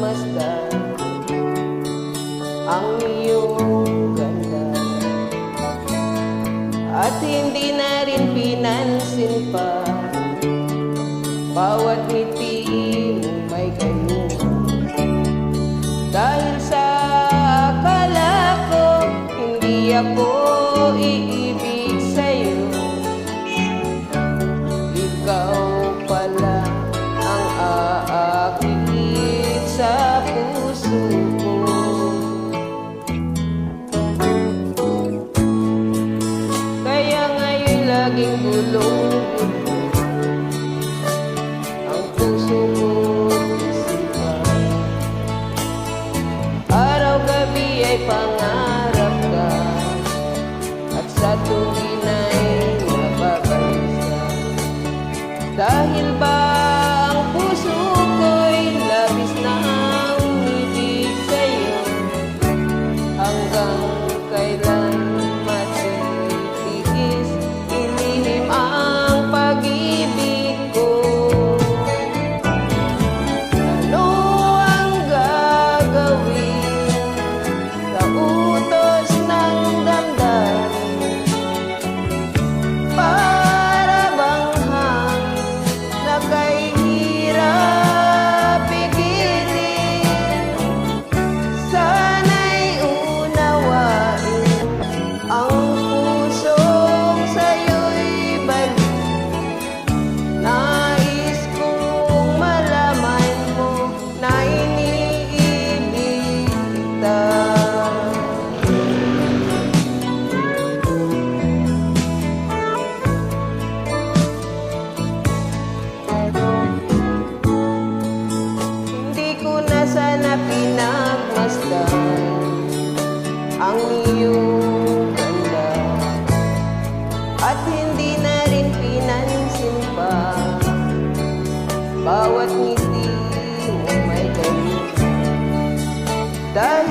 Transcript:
pinagmasdan ang iyong ganda, at hindi na rin pinansin pa bawat ngiti mo may gayuma. Dahil sa akala ko hindi ako iibig sa'yo, ikaw pala ang aakit sa puso ko. Kaya ngayon laging gulong-gulo ang puso ko't isipan. Araw-gabi ay pangarap ka, at sa tuwin ay nababalisa. Dahil ba ang puso ko'y labis na umibig sa'yo, hanggang kailan matitiis ilihim ang pag-ibig ko. Ano ang gagawin sa utos ng damdamin? Para bang hangin na kay hirap pigilin. Sana'y unawain ang pusong sa'yo'y balik. Nais kong malaman mo na iniibig kita. Hindi ko na sana pinagmasdan ang iyong ganda, at hindi na rin pinansin pa bawat ngiti mo may gayuma. Dahil